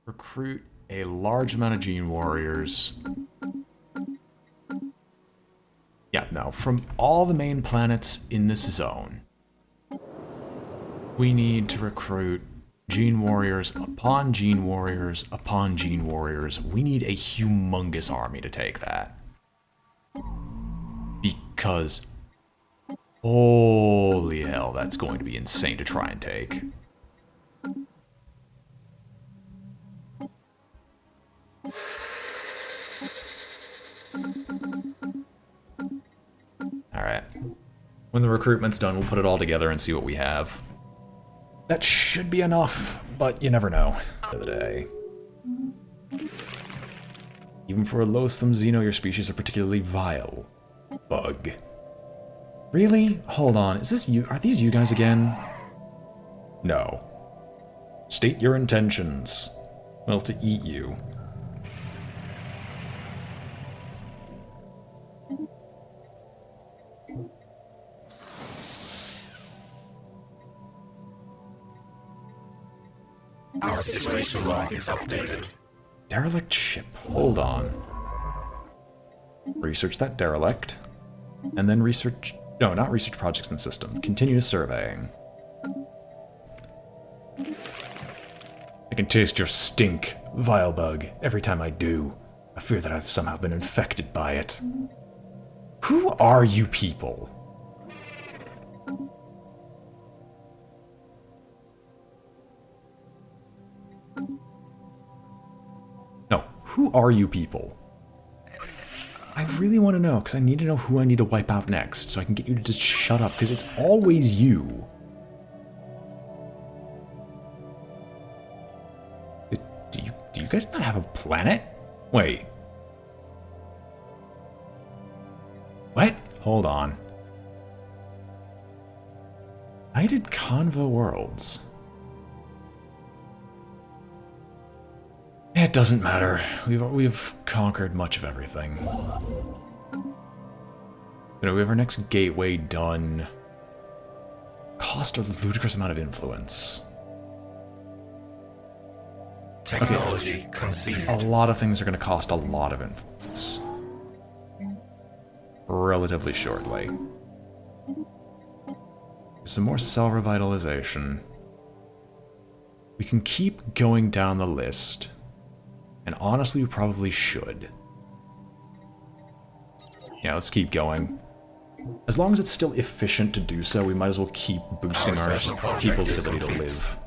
Recruit a large amount of gene warriors. Yeah, no, from all the main planets in this zone, we need to recruit gene warriors upon gene warriors upon gene warriors. We need a humongous army to take that. Because, holy hell, that's going to be insane to try and take. Alright. When the recruitment's done, we'll put it all together and see what we have. That should be enough, but you never know. End of the day. Even for a loathsome Xeno, your species are particularly vile. Bug. Really? Hold on, is this you? Are these you guys again? No. State your intentions. Well, to eat you. Our situation log is updated. Derelict ship. Hold on. Research that derelict. And then research... No, not research projects and system. Continue surveying. I can taste your stink, vile bug. Every time I do, I fear that I've somehow been infected by it. Who are you people? No, who are you people? I really want to know, because I need to know who I need to wipe out next, so I can get you to just shut up, because it's always you. Do you guys not have a planet? Wait. What? Hold on. United Convo Worlds. It doesn't matter. We've conquered much of everything. You know, we have our next gateway done. Cost a ludicrous amount of influence. Technology conceived. A lot of things are going to cost a lot of influence. Relatively shortly. Some more cell revitalization. We can keep going down the list. And honestly, we probably should. Yeah, let's keep going. As long as it's still efficient to do so, we might as well keep boosting our people's ability to live.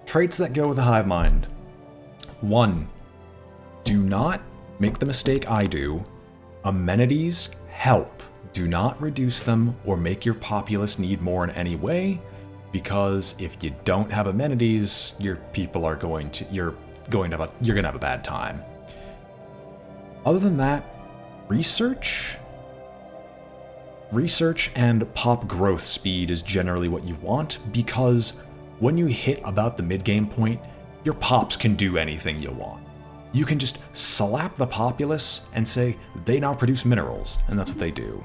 Traits that go with a hive mind. 1. Do not make the mistake I do. Amenities help. Do not reduce them or make your populace need more in any way, because if you don't have amenities, your people are going to you're gonna have a bad time. Other than that, research and pop growth speed is generally what you want, because when you hit about the mid-game point, your pops can do anything you want. You can just slap the populace and say, they now produce minerals, and that's what they do.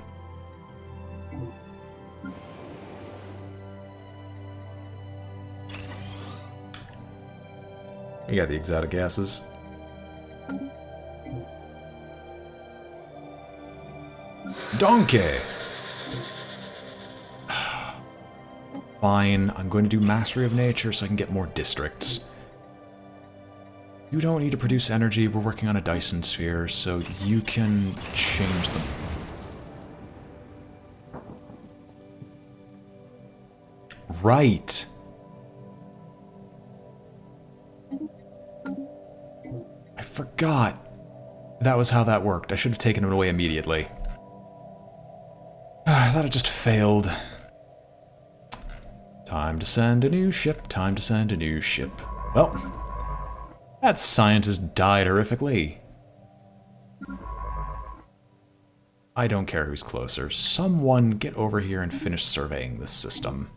You got the exotic gases. Donkey! Fine, I'm going to do Mastery of Nature so I can get more districts. You don't need to produce energy, we're working on a Dyson sphere, so you can change them. Right! I forgot. That was how that worked. I should have taken it away immediately. I thought it just failed. Time to send a new ship, time to send a new ship. Well, that scientist died horrifically. I don't care who's closer. Someone get over here and finish surveying this system.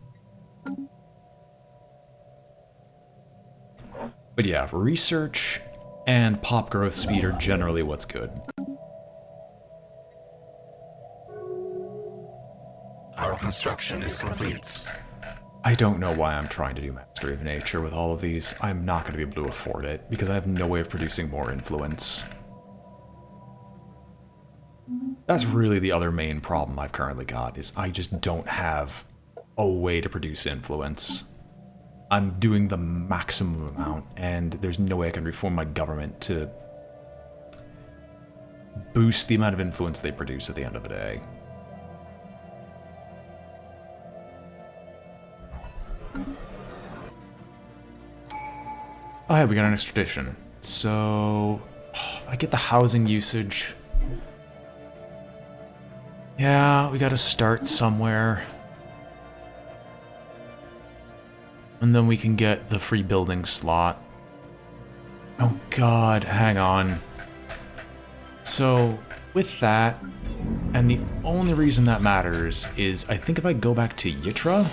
But yeah, research and pop growth speed are generally what's good. Our construction is complete. I don't know why I'm trying to do Mastery of Nature with all of these. I'm not going to be able to afford it, because I have no way of producing more influence. That's really the other main problem I've currently got, is I just don't have a way to produce influence. I'm doing the maximum amount, and there's no way I can reform my government to boost the amount of influence they produce at the end of the day. Oh yeah, we got an extradition. So, if I get the housing usage... Yeah, we gotta start somewhere. And then we can get the free building slot. Oh god, hang on. So, with that, and the only reason that matters is, I think if I go back to Yitra,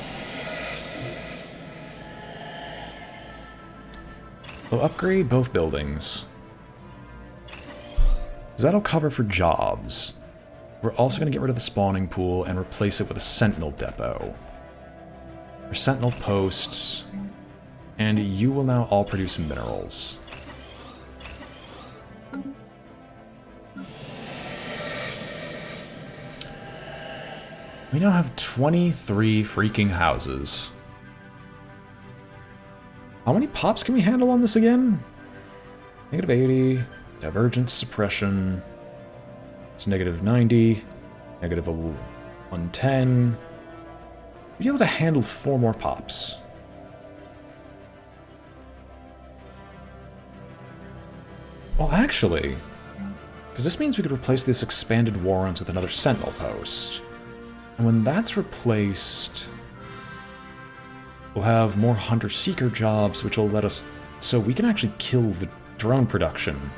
we'll upgrade both buildings. 'Cause that'll cover for jobs. We're also going to get rid of the spawning pool and replace it with a sentinel depot. Or sentinel posts. And you will now all produce minerals. We now have 23 freaking houses. How many pops can we handle on this again? Negative 80, divergence suppression, it's negative 90, negative 110. We'll be able to handle 4 more pops. Well, actually, because this means we could replace this expanded warrens with another sentinel post. And when that's replaced, we'll have more hunter-seeker jobs, which will let us... So we can actually kill the drone production.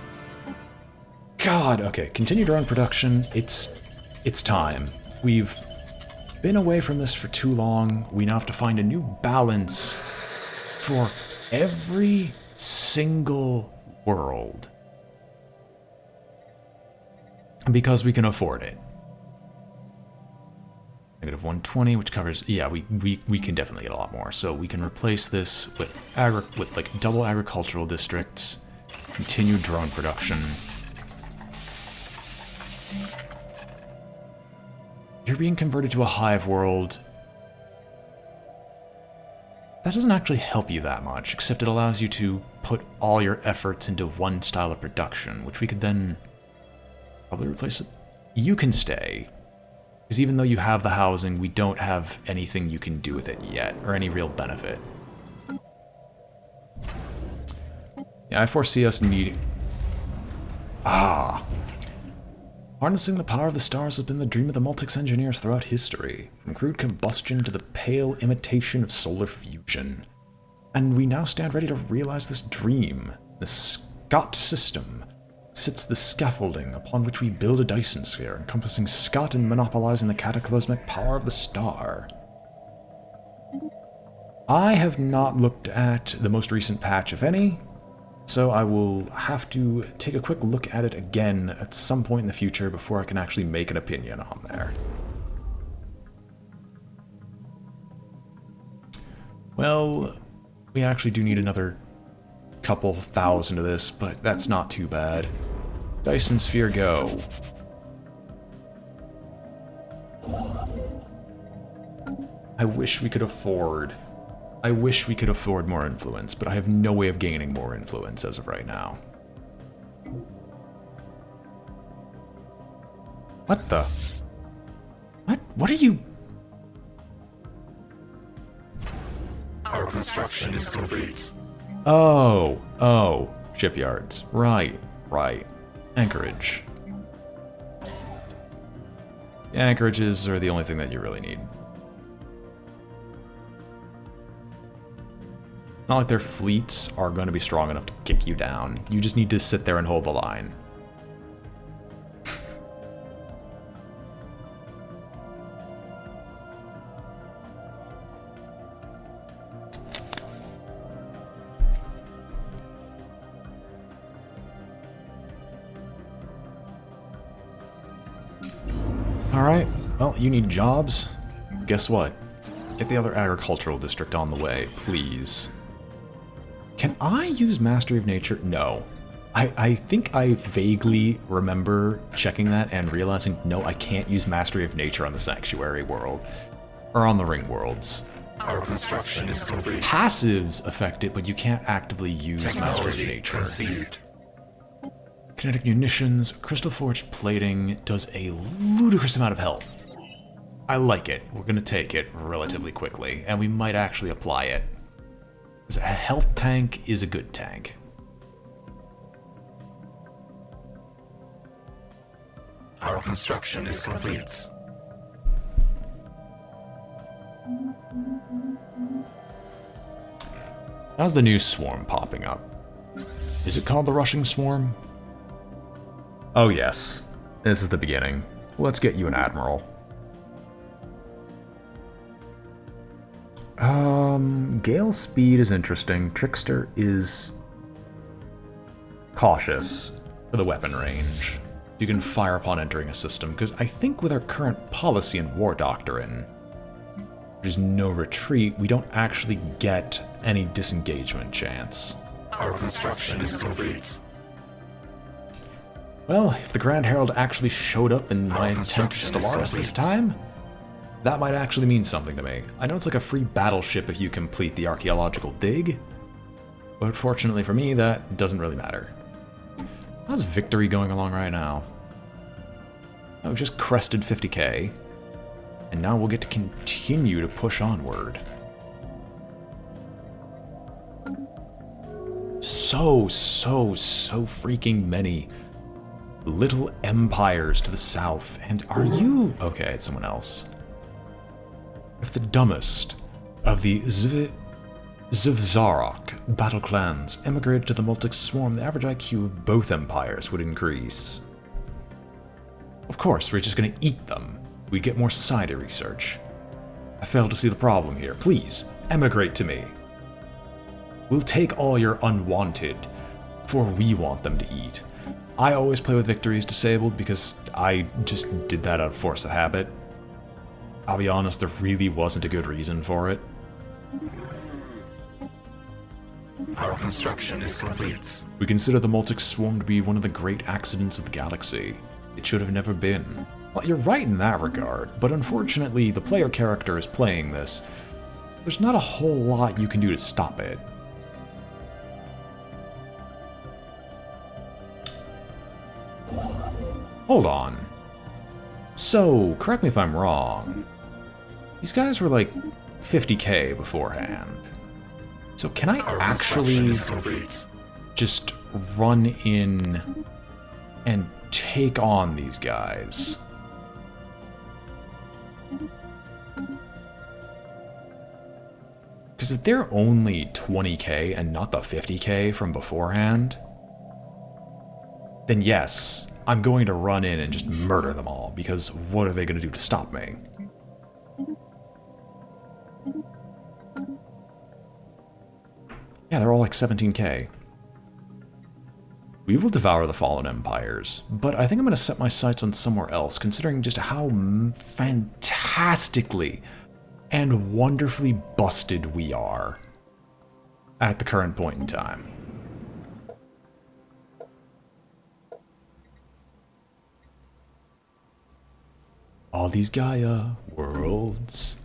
God, okay, continue drone production. It's time. We've been away from this for too long. We now have to find a new balance for every single world. Because we can afford it. Negative 120, which covers... Yeah, we can definitely get a lot more. So we can replace this with like double agricultural districts, continue drone production. You're being converted to a hive world. That doesn't actually help you that much, except it allows you to put all your efforts into one style of production, which we could then probably replace it. You can stay. Because even though you have the housing, we don't have anything you can do with it yet, or any real benefit. Yeah, I foresee us needing... Harnessing the power of the stars has been the dream of the Multics engineers throughout history, from crude combustion to the pale imitation of solar fusion. And we now stand ready to realize this dream. The Scott system sits the scaffolding upon which we build a Dyson sphere, encompassing Scott and monopolizing the cataclysmic power of the star. I have not looked at the most recent patch, if any, so I will have to take a quick look at it again at some point in the future before I can actually make an opinion on there. Well, we actually do need another couple thousand of this, but that's not too bad. Dyson Sphere, go. I wish we could afford more influence, but I have no way of gaining more influence as of right now. What the? What are you? Our construction is complete. Oh, shipyards. Right. Anchorage. Anchorages are the only thing that you really need. Not like their fleets are going to be strong enough to kick you down. You just need to sit there and hold the line. Alright, well, you need jobs. Guess what? Get the other agricultural district on the way, please. Can I use Mastery of Nature? No. I think I vaguely remember checking that and realizing, no, I can't use Mastery of Nature on the Sanctuary world. Or on the Ring worlds. Our construction is complete. Passives affect it, but you can't actively use Mastery of Technology Nature. conceived. Kinetic munitions, crystal forged plating does a ludicrous amount of health. I like it. We're gonna take it relatively quickly, and we might actually apply it. Because a health tank is a good tank. Our construction is complete. How's the new swarm popping up? Is it called the Rushing Swarm? Oh yes, this is the beginning. Let's get you an admiral. Gale speed is interesting. Trickster is cautious for the weapon range. You can fire upon entering a system, because I think with our current policy and war doctrine, there's no retreat, we don't actually get any disengagement chance. Our construction is complete. Well, if the Grand Herald actually showed up in my intent to Stellaris this time, that might actually mean something to me. I know it's like a free battleship if you complete the archaeological dig, but fortunately for me, that doesn't really matter. How's Victory going along right now? Oh, we've just crested 50k, and now we'll get to continue to push onward. So freaking many little empires to the south, and are you... Okay, it's someone else. If the dumbest of the Zvzarok battle clans emigrated to the Multic Swarm, the average IQ of both empires would increase. Of course, we're just gonna eat them. We'd get more society research. I fail to see the problem here. Please, emigrate to me. We'll take all your unwanted, for we want them to eat. I always play with victories disabled because I just did that out of force of habit. I'll be honest, there really wasn't a good reason for it. Our construction is complete. We consider the Multic Swarm to be one of the great accidents of the galaxy. It should have never been. Well, you're right in that regard, but unfortunately the player character is playing this. There's not a whole lot you can do to stop it. Hold on. So, correct me if I'm wrong. These guys were like 50k beforehand. So can I actually just run in and take on these guys? Because if they're only 20k and not the 50k from beforehand, then yes, I'm going to run in and just murder them all, because what are they going to do to stop me? Yeah, they're all like 17k. We will devour the fallen empires, but I think I'm going to set my sights on somewhere else, considering just how fantastically and wonderfully busted we are at the current point in time. All these Gaia worlds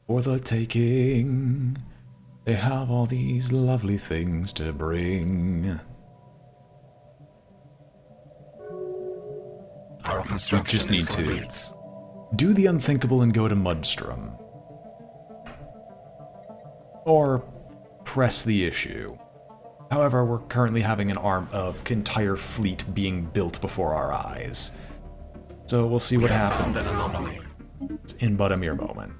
for the taking. They have all these lovely things to bring. Our construction We just need is to complete. do the unthinkable and go to Mudstrom. Or press the issue. However, we're currently having an entire fleet being built before our eyes. So we'll see what Found happens an anomaly. in but a mere moment.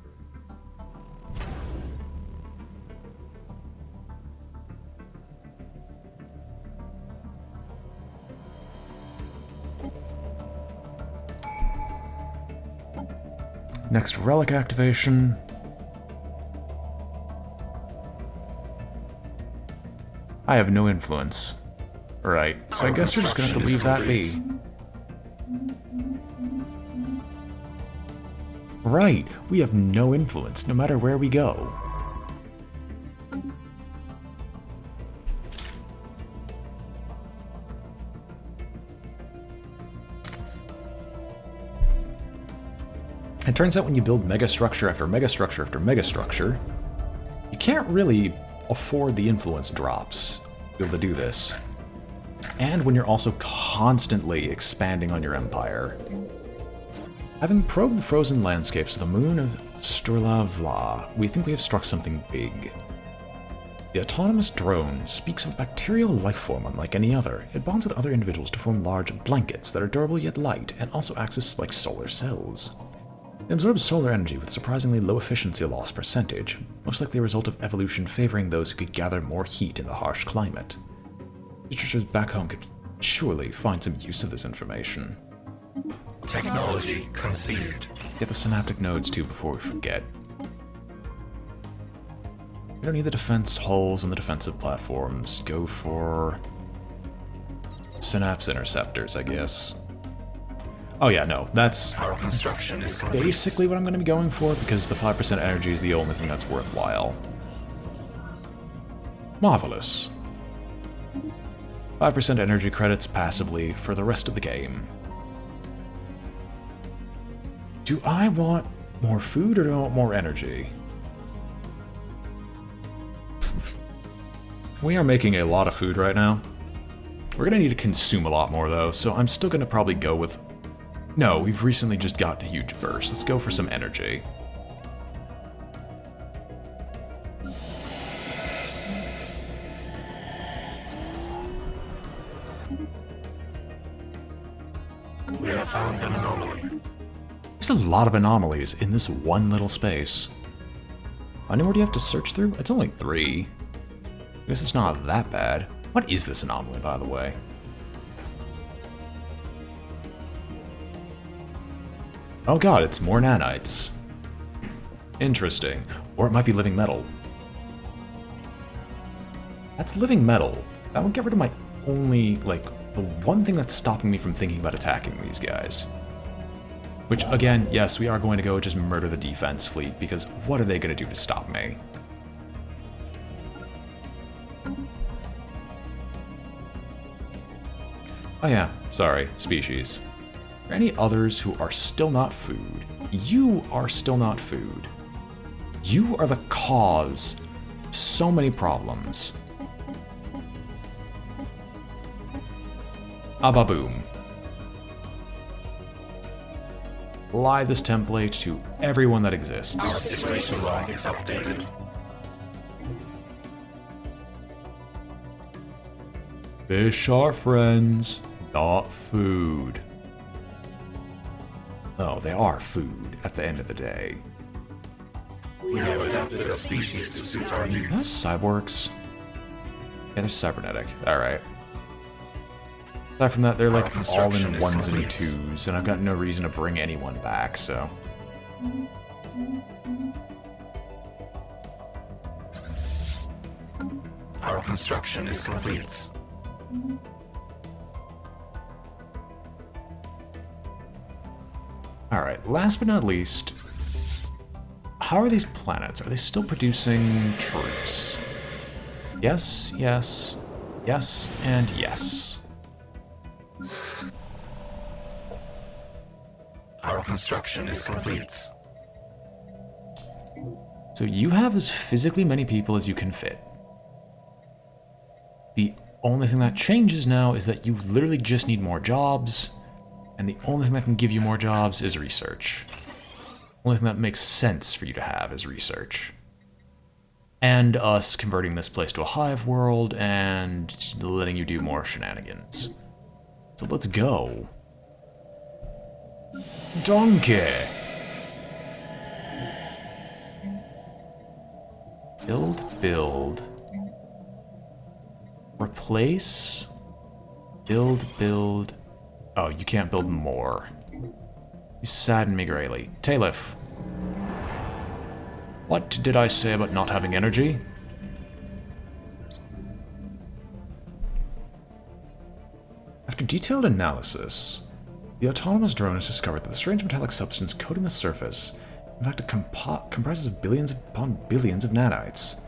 Next relic activation. I have no influence. Right, so I guess we're just gonna have to leave that be. Right, we have no influence, no matter where we go. It turns out when you build megastructure after megastructure after megastructure, you can't really afford the influence drops to be able to do this. And when you're also constantly expanding on your empire. Having probed the frozen landscapes of the moon of Sturlavla, we think we have struck something big. The autonomous drone speaks of a bacterial life form unlike any other. It bonds with other individuals to form large blankets that are durable yet light, and also acts as like solar cells. It absorbs solar energy with surprisingly low efficiency loss percentage, most likely a result of evolution favoring those who could gather more heat in the harsh climate. Researchers back home could surely find some use of this information. Technology conceived. Get the synaptic nodes too before we forget. We don't need the defense hulls and the defensive platforms. Go for synapse interceptors, I guess. Oh yeah, no, that's Our construction is complete. basically what I'm going to be going for, because the 5% energy is the only thing that's worthwhile. Marvelous. 5% energy credits passively for the rest of the game. Do I want more food or do I want more energy? We are making a lot of food right now. We're going to need to consume a lot more though, so I'm still going to probably go with... No, we've recently just got a huge burst. Let's go for some energy. We have found an anomaly. There's a lot of anomalies in this one little space. How many more do you have to search through? It's only 3. I guess it's not that bad. What is this anomaly, by the way? Oh god, it's more nanites. Interesting. Or it might be living metal. That's living metal. That would get rid of my only, like, the one thing that's stopping me from thinking about attacking these guys. Which, again, yes, we are going to go just murder the defense fleet, because what are they going to do to stop me? Oh yeah, sorry, species. Are there any others who are still not food? You are still not food. You are the cause of so many problems. Ababoom. Apply this template to everyone that Our exists. situation log is updated. Fish are friends, not food. No, they are food at the end of the day. We have adapted a species to suit our Are those needs. cyborgs? Yeah, they're cybernetic. Alright. Aside from that, they're like all in 1s and 2s, and I've got no reason to bring anyone back, so... Our construction is complete. Alright, last but not least, how are these planets? Are they still producing troops? Yes, yes, yes, and yes. Our construction is complete. So you have as physically many people as you can fit. The only thing that changes now is that you literally just need more jobs, and the only thing that can give you more jobs is research. The only thing that makes sense for you to have is research. And us converting this place to a hive world and letting you do more shenanigans. So let's go. Donkey! Build. Replace. Build. Oh, you can't build more. You sadden me greatly. Talif. What did I say about not having energy? After detailed analysis, the autonomous drone has discovered that the strange metallic substance coating the surface In fact, it comprises of billions upon billions of nanites.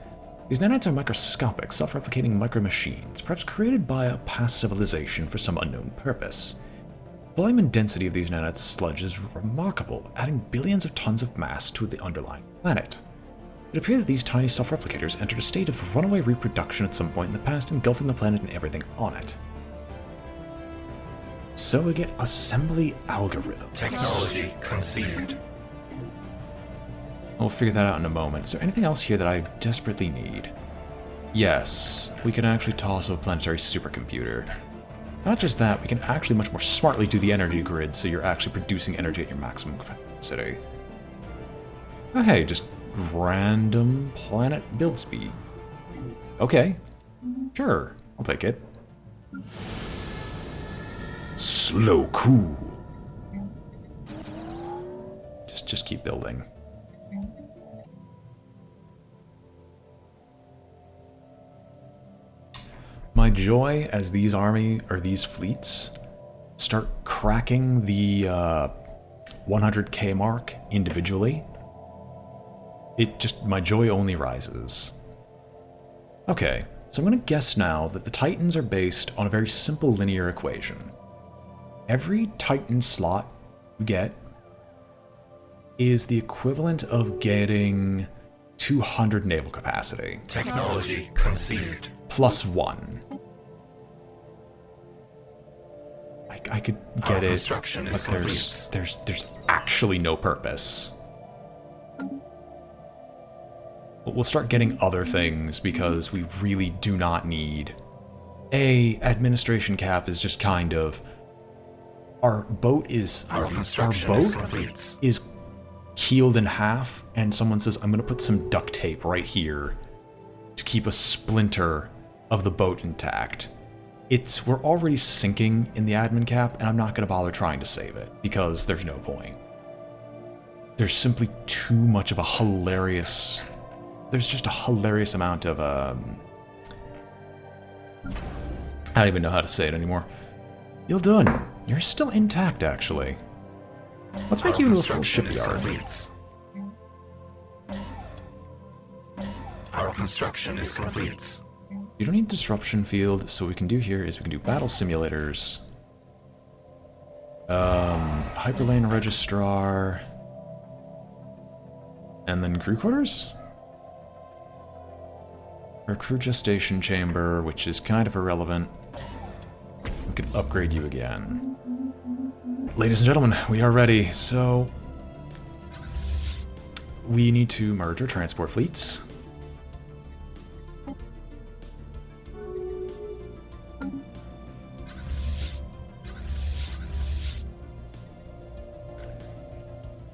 These nanites are microscopic, self-replicating micro-machines, perhaps created by a past civilization for some unknown purpose. The volume and density of these nanites sludge is remarkable, adding billions of tons of mass to the underlying planet. It appears that these tiny self-replicators entered a state of runaway reproduction at some point in the past, engulfing the planet and everything on it. So we get assembly algorithms. Technology conceived. We'll figure that out in a moment. Is there anything else here that I desperately need? Yes, we can actually toss a planetary supercomputer. Not just that, we can actually much more smartly do the energy grid, so you're actually producing energy at your maximum capacity. Oh hey, just random planet build speed. Okay, sure, I'll take it. Slow cool. Just keep building. My joy as these these fleets start cracking the 100k mark individually, my joy only rises. Okay, so I'm gonna guess now that the Titans are based on a very simple linear equation. Every Titan slot you get is the equivalent of getting 200 naval capacity. Technology conceived. Plus 1. I could get it, but there's actually no purpose. But we'll start getting other things because we really do not need. Administration cap is just kind of. Our boat is keeled in half, and someone says, I'm gonna put some duct tape right here to keep a splinter of the boat intact. We're already sinking in the admin cap, and I'm not gonna bother trying to save it, because there's no point. There's simply too much of a hilarious... There's just a hilarious amount of, I don't even know how to say it anymore. You're done. You're still intact, actually. Let's make you into a full shipyard. Our construction is complete. You don't need disruption field, so what we can do here is we can do battle simulators. Hyperlane registrar. And then crew quarters? Or crew gestation chamber, which is kind of irrelevant. We can upgrade you again. Ladies and gentlemen, we are ready, so... We need to merge our transport fleets.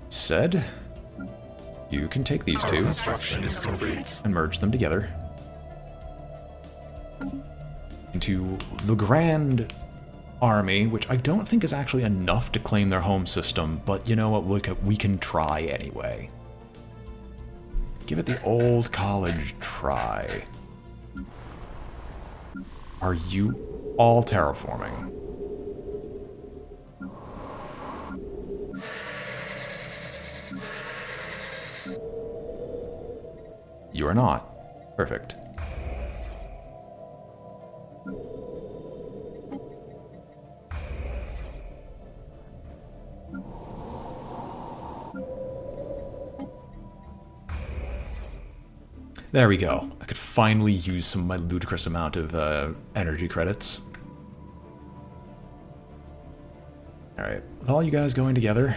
Said, you can take these two and merge them together into the Grand Army, which I don't think is actually enough to claim their home system, but you know what, we can try anyway. Give it the old college try. Are you all terraforming? You are not. Perfect. There we go. I could finally use some of my ludicrous amount of energy credits. Alright, with all you guys going together,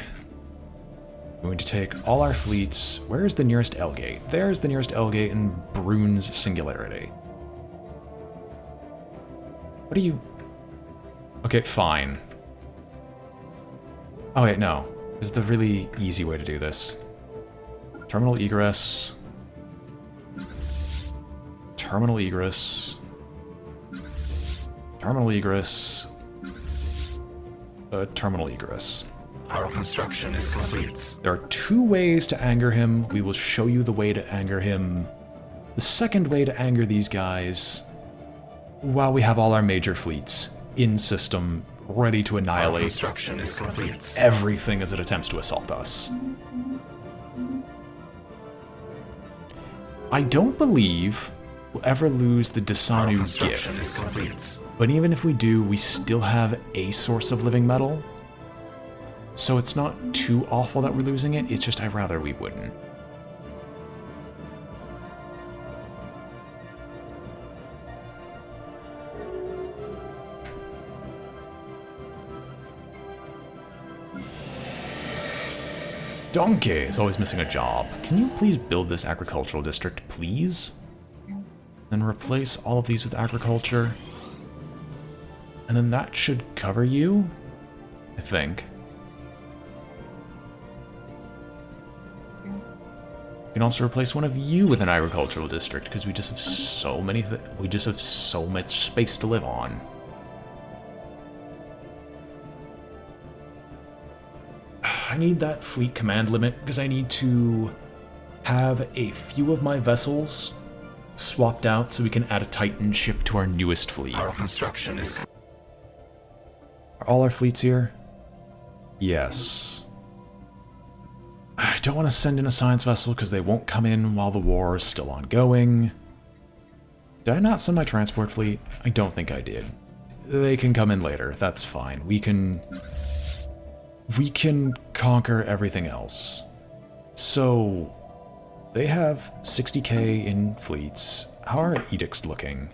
we're going to take all our fleets. Where is the nearest L gate? There's the nearest L gate in Brune's Singularity. What are you... Okay, fine. Oh wait, no. There's the really easy way to do this. Terminal egress. Terminal egress. Terminal egress. Terminal egress. Our construction is complete. There are 2 ways to anger him. We will show you the way to anger him. The second way to anger these guys, while we have all our major fleets in system, ready to annihilate Our construction is complete. everything as it attempts to assault us. I don't believe we'll ever lose the Our Dasanu construction gift. is complete. But even if we do, we still have a source of living metal. So it's not too awful that we're losing it, it's just I'd rather we wouldn't. Donkey is always missing a job. Can you please build this agricultural district, please? Then replace all of these with agriculture. And then that should cover you, I think. You can also replace one of you with an agricultural district because we just have so many. We just have so much space to live on. I need that fleet command limit because I need to have a few of my vessels swapped out so we can add a Titan ship to our newest fleet. Our construction is Are all our fleets here? Yes. I don't want to send in a science vessel because they won't come in while the war is still ongoing. Did I not send my transport fleet? I don't think I did. They can come in later, that's fine. We can conquer everything else. So, they have 60k in fleets. How are edicts looking?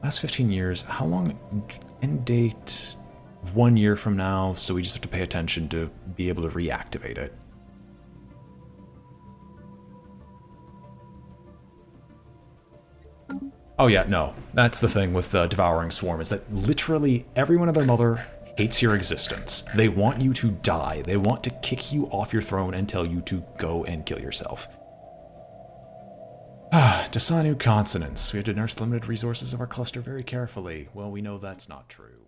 Last 15 years, how long? End date 1 year from now, so we just have to pay attention to be able to reactivate it. Oh yeah, no. That's the thing with Devouring Swarm, is that literally everyone and their mother hates your existence. They want you to die. They want to kick you off your throne and tell you to go and kill yourself. Dasanu consonants. We have to nurse the limited resources of our cluster very carefully. Well, we know that's not true.